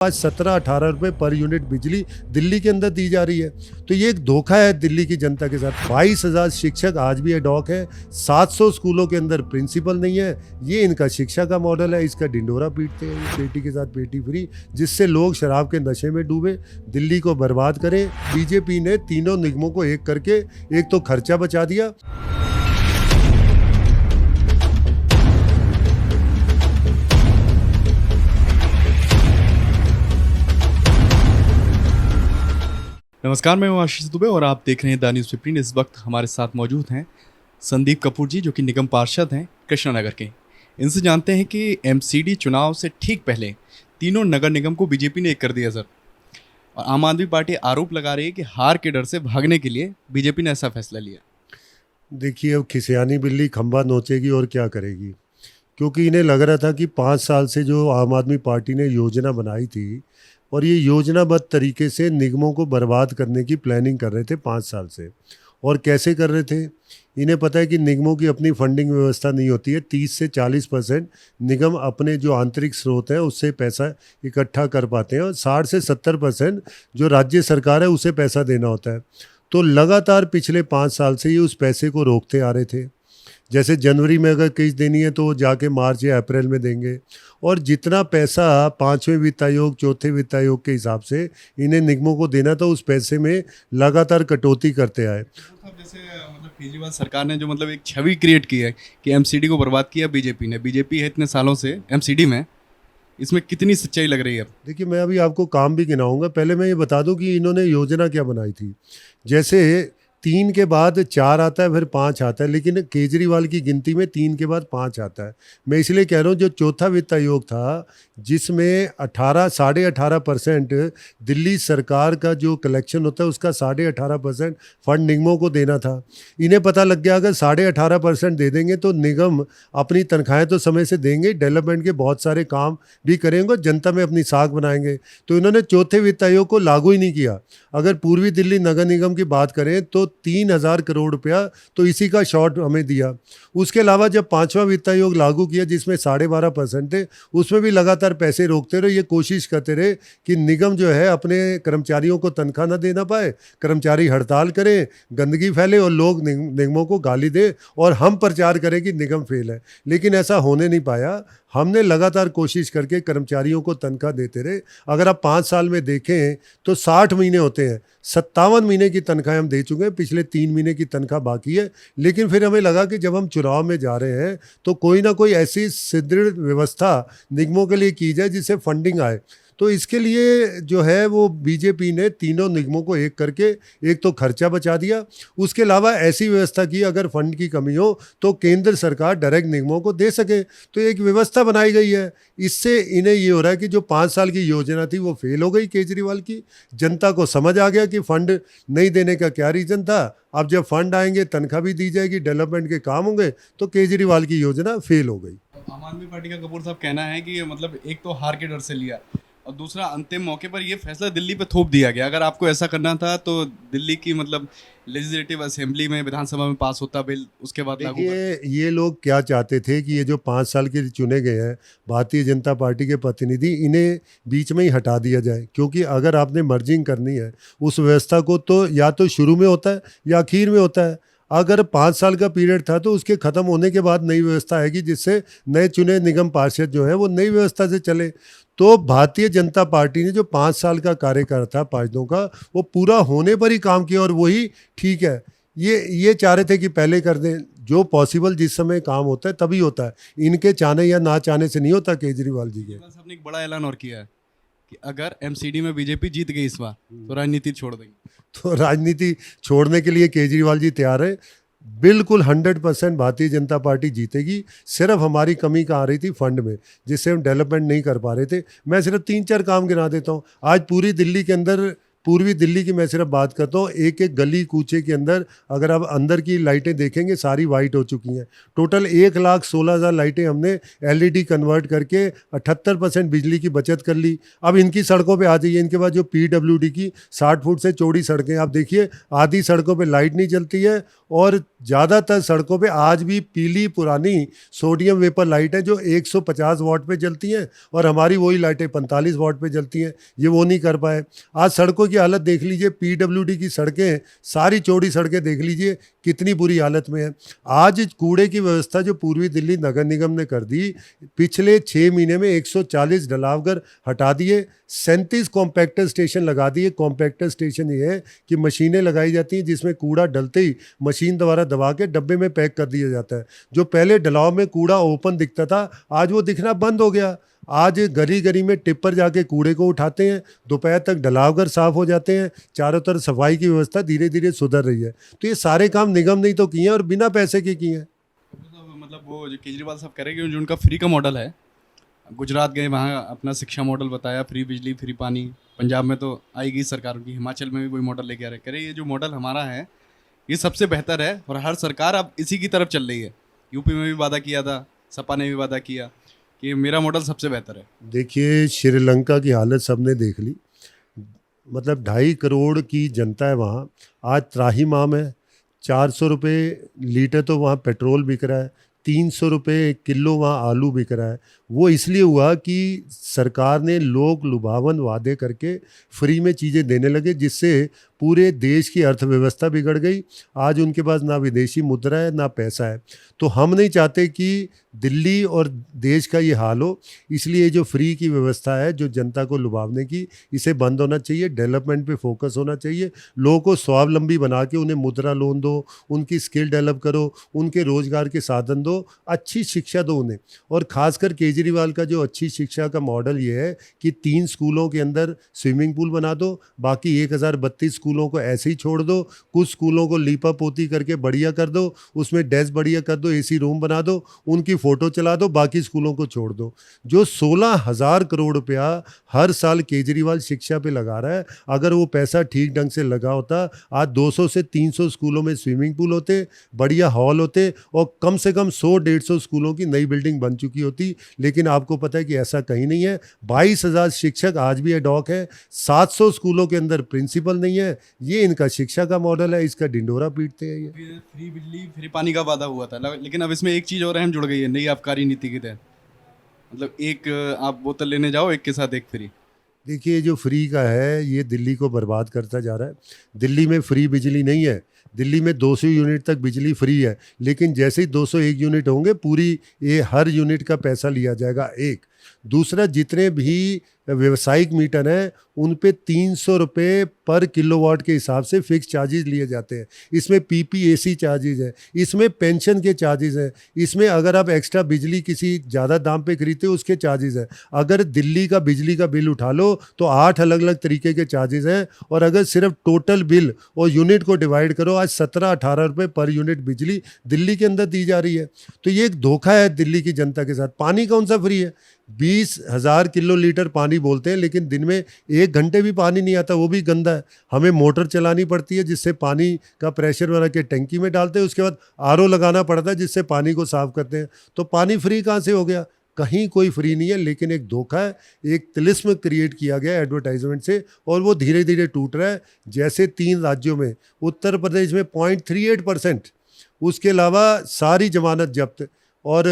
आज 17-18 रुपए per unit बिजली दिल्ली के अंदर दी जा रही है। तो ये एक धोखा है दिल्ली की जनता के साथ। 22,000 शिक्षक आज भी एडॉक है, 700 स्कूलों के अंदर प्रिंसिपल नहीं है। ये इनका शिक्षा का मॉडल है, इसका ढिंडोरा पीटते हैं बेटी के साथ बेटी फ्री, जिससे लोग शराब के नशे में डूबे, दिल्ली को बर्बाद करें। बीजेपी ने तीनों निगमों को एक करके एक तो खर्चा बचा दिया। नमस्कार, मैं हूं आशीष दुबे और आप देख रहे हैं द न्यूज़ 15। इस वक्त हमारे साथ मौजूद हैं संदीप कपूर जी, जो कि निगम पार्षद हैं कृष्णानगर के। इनसे जानते हैं कि एमसीडी चुनाव से ठीक पहले तीनों नगर निगम को बीजेपी ने एक कर दिया सर, और आम आदमी पार्टी आरोप लगा रही है कि हार के डर से भागने के लिए बीजेपी ने ऐसा फैसला लिया। देखिए, अब खिसियानी बिल्ली खंबा नोचेगी और क्या करेगी, क्योंकि इन्हें लग रहा था कि 5 साल से जो आम आदमी पार्टी ने योजना बनाई थी और ये योजनाबद्ध तरीके से निगमों को बर्बाद करने की प्लानिंग कर रहे थे 5 साल से। और कैसे कर रहे थे, इन्हें पता है कि निगमों की अपनी फंडिंग व्यवस्था नहीं होती है। 30 से 40% निगम अपने जो आंतरिक स्रोत हैं उससे पैसा इकट्ठा कर पाते हैं और 60 से 70% जो राज्य सरकार है उसे पैसा देना होता है। तो लगातार पिछले 5 साल से ये उस पैसे को रोकते आ रहे थे। जैसे जनवरी में अगर किस्त देनी है तो जाके मार्च या अप्रैल में देंगे, और जितना पैसा 5वें वित्त आयोग 4थे वित्त आयोग के हिसाब से इन्हें निगमों को देना था, उस पैसे में लगातार कटौती करते आए। जैसे केजरीवाल सरकार ने जो एक छवि क्रिएट की है कि एमसीडी को बर्बाद किया बीजेपी ने, बीजेपी है इतने सालों से एमसीडी में, इसमें कितनी सच्चाई लग रही है? देखिए, मैं अभी आपको काम भी गिनाऊंगा। पहले मैं ये बता दूं कि इन्होंने योजना क्या बनाई थी। जैसे 3 के बाद 4 आता है, फिर 5 आता है, लेकिन केजरीवाल की गिनती में 3 के बाद 5 आता है। मैं इसलिए कह रहा हूँ, जो चौथा वित्त आयोग था जिसमें 18.5% दिल्ली सरकार का जो कलेक्शन होता है उसका 18.5% फंड निगमों को देना था। इन्हें पता लग गया अगर 18.5% दे देंगे तो निगम अपनी तनख्वाहें तो समय से देंगे, डेवलपमेंट के बहुत सारे काम भी करेंगे, जनता में अपनी साख बनाएंगे। तो इन्होंने चौथे वित्त आयोग को लागू ही नहीं किया। अगर पूर्वी दिल्ली नगर निगम की बात करें तो 3,000 करोड़ रुपया तो इसी का शॉर्ट हमें दिया। उसके अलावा जब 5वां वित्त आयोग लागू किया जिसमें 12.5% थे, उसमें भी लगातार पैसे रोकते रहे। ये कोशिश करते रहे कि निगम जो है अपने कर्मचारियों को तनख्वाह न देना पाए, कर्मचारी हड़ताल करें, गंदगी फैले और लोग निगमों को गाली दे और हम प्रचार करें कि निगम फेल है। लेकिन ऐसा होने नहीं पाया। हमने लगातार कोशिश करके कर्मचारियों को तनख्वाह देते रहे। अगर आप 5 साल में देखें तो 60 महीने होते हैं, 57 महीने की तनख्वाह हम दे चुके हैं, पिछले 3 महीने की तनख्वाह बाकी है। लेकिन फिर हमें लगा कि जब हम चुनाव में जा रहे हैं तो कोई ना कोई ऐसी सुदृढ़ व्यवस्था निगमों के लिए की जाए जिससे फंडिंग आए। तो इसके लिए जो है वो बीजेपी ने तीनों निगमों को एक करके एक तो खर्चा बचा दिया, उसके अलावा ऐसी व्यवस्था की अगर फंड की कमी हो तो केंद्र सरकार डायरेक्ट निगमों को दे सके। तो एक व्यवस्था बनाई गई है। इससे इन्हें ये हो रहा है कि जो 5 साल की योजना थी वो फेल हो गई केजरीवाल की। जनता को समझ आ गया कि फंड नहीं देने का क्या रीज़न था। अब जब फंड आएंगे, तनख्वाह भी दी जाएगी, डेवलपमेंट के काम होंगे, तो केजरीवाल की योजना फेल हो गई। आम आदमी पार्टी का कपूर साहब कहना है कि एक तो हार के डर से लिया और दूसरा अंतिम मौके पर ये फैसला दिल्ली पे थोप दिया गया। अगर आपको ऐसा करना था तो दिल्ली की लेजिस्लेटिव असेंबली में, विधानसभा में पास होता बिल, उसके बाद लागू। ये लोग क्या चाहते थे कि ये जो 5 साल के चुने गए हैं भारतीय जनता पार्टी के प्रतिनिधि, इन्हें बीच में ही हटा दिया जाए। क्योंकि अगर आपने मर्जिंग करनी है उस व्यवस्था को तो या तो शुरू में होता है या आखिर में होता है। अगर 5 साल का पीरियड था तो उसके ख़त्म होने के बाद नई व्यवस्था आएगी जिससे नए चुने निगम पार्षद जो है वो नई व्यवस्था से चले। तो भारतीय जनता पार्टी ने जो 5 साल का कार्यकाल था पार्षदों का, वो पूरा होने पर ही काम किया और वही ठीक है। ये चाह रहे थे कि पहले कर दें। जो पॉसिबल जिस समय काम होता है तभी होता है, इनके चाहने या ना चाहने से नहीं होता। केजरीवाल जी के सबने एक बड़ा ऐलान और किया है कि अगर एमसीडी में बीजेपी जीत गई इस बार तो राजनीति छोड़ देंगे। तो राजनीति छोड़ने के लिए केजरीवाल जी तैयार है। बिल्कुल 100% भारतीय जनता पार्टी जीतेगी। सिर्फ हमारी कमी कहाँ आ रही थी फंड में, जिससे हम डेवलपमेंट नहीं कर पा रहे थे। मैं सिर्फ 3-4 काम गिना देता हूँ। आज पूरी दिल्ली के अंदर पूर्वी दिल्ली की मैं सिर्फ बात करता हूँ, एक एक गली कूचे के अंदर अगर आप अंदर की लाइटें देखेंगे सारी वाइट हो चुकी हैं। टोटल 1,16,000 लाइटें हमने एलईडी कन्वर्ट करके 78% बिजली की बचत कर ली। अब इनकी सड़कों पे आ जाइए, इनके पास जो पीडब्ल्यूडी की 60 फुट से चौड़ी सड़कें आप देखिए, आधी सड़कों पे लाइट नहीं जलती है और ज़्यादातर सड़कों पे आज भी पीली पुरानी सोडियम वेपर लाइट है जो 150 वाट पे जलती हैं और हमारी वही लाइटें 45 वाट पे जलती हैं। ये वो नहीं कर पाए। आज सड़कों की हालत देख लीजिए, पीडब्ल्यूडी की सड़कें सारी चौड़ी सड़कें देख लीजिए कितनी बुरी हालत में है। आज कूड़े की व्यवस्था जो पूर्वी दिल्ली नगर निगम ने कर दी, पिछले 6 महीने में 140 डलावघर हटा दिए, 37 कॉम्पैक्टर स्टेशन लगा दिए। कॉम्पैक्टर स्टेशन ये है कि मशीनें लगाई जाती हैं जिसमें कूड़ा डलते ही मशीन द्वारा दबा के डब्बे में पैक कर दिया जाता है। जो पहले डलाव में कूड़ा ओपन दिखता था, आज वो दिखना बंद हो गया। आज गली गली में टिप्पर जाके कूड़े को उठाते हैं, दोपहर तक डलावघर साफ हो जाते हैं, चारों तरफ सफाई की व्यवस्था धीरे धीरे सुधर रही है। तो ये सारे काम निगम ने ही तो किए हैं और बिना पैसे के किए हैं। मतलब वो जो केजरीवाल साहब कह रहे हैं कि जो उनका फ्री का मॉडल है, गुजरात गए वहाँ अपना शिक्षा मॉडल बताया, फ्री बिजली फ्री पानी। पंजाब में तो आई गई सरकार उनकी, हिमाचल में भी वही मॉडल लेके आ रहे। कह रहे ये जो मॉडल हमारा है ये सबसे बेहतर है और हर सरकार अब इसी की तरफ चल रही है। यूपी में भी वादा किया था, सपा ने भी वादा किया कि मेरा मॉडल सबसे बेहतर है। देखिए श्रीलंका की हालत सबने देख ली, मतलब 2.5 करोड़ की जनता है वहाँ। आज त्राहिमाम है, 400 रुपये लीटर तो वहाँ पेट्रोल बिक रहा है, 300 रुपये किलो वहाँ आलू बिक रहा है। वो इसलिए हुआ कि सरकार ने लोक लुभावन वादे करके फ्री में चीज़ें देने लगे, जिससे पूरे देश की अर्थव्यवस्था बिगड़ गई। आज उनके पास ना विदेशी मुद्रा है ना पैसा है। तो हम नहीं चाहते कि दिल्ली और देश का ये हाल हो, इसलिए जो फ्री की व्यवस्था है जो जनता को लुभावने की, इसे बंद होना चाहिए। डेवलपमेंट पे फोकस होना चाहिए। लोगों को स्वावलंबी बना के उन्हें मुद्रा लोन दो, उनकी स्किल डेवलप करो, उनके रोजगार के साधन दो, अच्छी शिक्षा दो उन्हें। और खासकर केजरीवाल का जो अच्छी शिक्षा का मॉडल ये है कि 3 स्कूलों के अंदर स्विमिंग पूल बना दो, बाकी 1032 स्कूलों को ऐसे ही छोड़ दो। कुछ स्कूलों को लीपा पोती करके बढ़िया कर दो, उसमें डेस्क बढ़िया कर दो, एसी रूम बना दो, उनकी फ़ोटो चला दो, बाकी स्कूलों को छोड़ दो। जो 16,000 करोड़ रुपया हर साल केजरीवाल शिक्षा पे लगा रहा है, अगर वो पैसा ठीक ढंग से लगा होता, आज 200 से 300 स्कूलों में स्विमिंग पूल होते, बढ़िया हॉल होते और कम से कम 100-150 स्कूलों की नई बिल्डिंग बन चुकी होती। लेकिन आपको पता है कि ऐसा कहीं नहीं है। 22,000 शिक्षक आज भी एडॉक है, 700 स्कूलों के अंदर प्रिंसिपल नहीं है। ये इनका शिक्षा का मॉडल है, इसका ढिंडोरा पीटते हैं ये। फ्री बिजली फ्री पानी का वादा हुआ था, लेकिन अब इसमें एक चीज़ और अहम जुड़ गई है नई आबकारी नीति के तहत। मतलब एक आप बोतल लेने जाओ, एक के साथ एक फ्री। देखिए जो फ्री का है ये दिल्ली को बर्बाद करता जा रहा है। दिल्ली में फ्री बिजली नहीं है, दिल्ली में 200 यूनिट तक बिजली फ्री है, लेकिन जैसे ही 201 यूनिट होंगे पूरी ये हर यूनिट का पैसा लिया जाएगा। एक दूसरा, जितने भी व्यवसायिक मीटर हैं उन पे 300 रुपये पर किलोवाट के हिसाब से फिक्स चार्जेस लिए जाते हैं। इसमें पीपीएसी चार्जेस है, इसमें पेंशन के चार्जेस हैं, इसमें अगर आप एक्स्ट्रा बिजली किसी ज़्यादा दाम पे खरीदते हो उसके चार्जेस हैं। अगर दिल्ली का बिजली का बिल उठा लो तो 8 अलग अलग तरीके के चार्जेस हैं। और अगर सिर्फ टोटल बिल और यूनिट को डिवाइड करो, आज 17-18 रुपये पर यूनिट बिजली दिल्ली के अंदर दी जा रही है। तो ये एक धोखा है दिल्ली की जनता के साथ। पानी कौन सा फ्री है? 20,000 किलो लीटर पानी बोलते हैं, लेकिन दिन में 1 घंटे भी पानी नहीं आता, वो भी गंदा है। हमें मोटर चलानी पड़ती है जिससे पानी का प्रेशर बना के टंकी में डालते हैं, उसके बाद आरओ लगाना पड़ता है जिससे पानी को साफ करते हैं। तो पानी फ्री कहाँ से हो गया? कहीं कोई फ्री नहीं है, लेकिन एक धोखा है, एक तिलिस्म क्रिएट किया गया है एडवर्टाइजमेंट से, और वो धीरे धीरे टूट रहा है। जैसे 3 राज्यों में, उत्तर प्रदेश में 0.38%, उसके अलावा सारी जमानत जब्त, और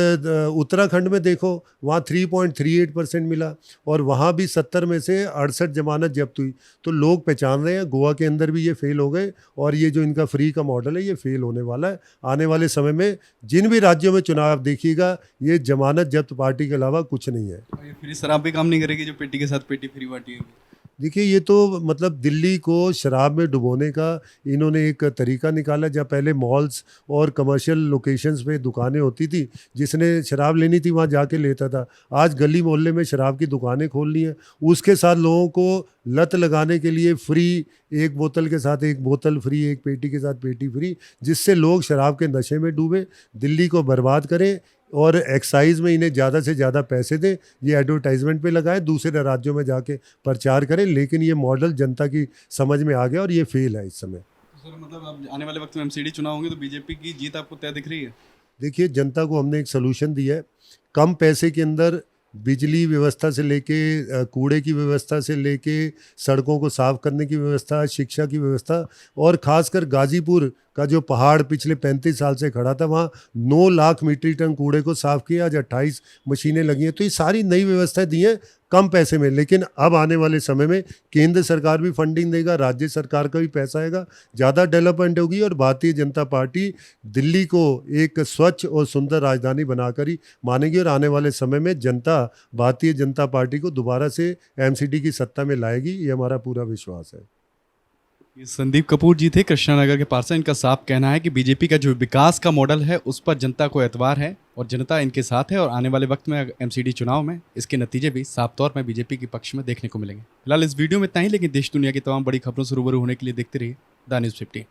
उत्तराखंड में देखो वहाँ 3.38% मिला, और वहाँ भी 70 में से 68 जमानत जब्त हुई। तो लोग पहचान रहे हैं गोवा के अंदर भी ये फेल हो गए, और ये जो इनका फ्री का मॉडल है ये फेल होने वाला है आने वाले समय में। जिन भी राज्यों में चुनाव आप देखिएगा, ये जमानत जब्त पार्टी के अलावा कुछ नहीं है। ये फ्री शराब भी काम नहीं करेगी जो पेटी के साथ पेटी फ्री बांटी है। देखिए ये तो मतलब दिल्ली को शराब में डुबोने का इन्होंने एक तरीका निकाला। जहाँ पहले मॉल्स और कमर्शियल लोकेशंस पे दुकानें होती थी, जिसने शराब लेनी थी वहाँ जाके लेता था। आज गली मोहल्ले में शराब की दुकानें खोल ली हैं। उसके साथ लोगों को लत लगाने के लिए फ्री, एक बोतल के साथ एक बोतल फ्री, एक पेटी के साथ पेटी फ्री, जिससे लोग शराब के नशे में डूबे, दिल्ली को बर्बाद करें। और एक्साइज में इन्हें ज़्यादा से ज़्यादा पैसे दें, ये एडवर्टाइजमेंट पे लगाएं, दूसरे राज्यों में जाके प्रचार करें। लेकिन ये मॉडल जनता की समझ में आ गया और ये फेल है इस समय। सर मतलब अब आने वाले वक्त में एमसीडी चुनाव होंगे तो बीजेपी की जीत आपको तय दिख रही है? देखिए, जनता को हमने एक सलूशन दिया है। कम पैसे के अंदर बिजली व्यवस्था से लेके कूड़े की व्यवस्था से लेके सड़कों को साफ करने की व्यवस्था, शिक्षा की व्यवस्था, और ख़ासकर गाज़ीपुर का जो पहाड़ पिछले 35 साल से खड़ा था, वहाँ 9 लाख मीट्रिक टन कूड़े को साफ किया। आज 28 मशीनें लगी हैं। तो ये सारी नई व्यवस्थाएं दी हैं कम पैसे में। लेकिन अब आने वाले समय में केंद्र सरकार भी फंडिंग देगा, राज्य सरकार का भी पैसा आएगा, ज़्यादा डेवलपमेंट होगी और भारतीय जनता पार्टी दिल्ली को एक स्वच्छ और सुंदर राजधानी बनाकर ही मानेगी। और आने वाले समय में जनता भारतीय जनता पार्टी को दोबारा से एमसीडी की सत्ता में लाएगी, ये हमारा पूरा विश्वास है। ये संदीप कपूर जी थे कृष्णानगर के पार्षद। इनका साफ कहना है कि बीजेपी का जो विकास का मॉडल है उस पर जनता को एतबार है और जनता इनके साथ है और आने वाले वक्त में एमसीडी चुनाव में इसके नतीजे भी साफ तौर पर बीजेपी के पक्ष में देखने को मिलेंगे। फिलहाल इस वीडियो में इतना ही, लेकिन देश दुनिया की तमाम बड़ी खबरों से रूबरू होने के लिए देखते रहिए द न्यूज़ 15।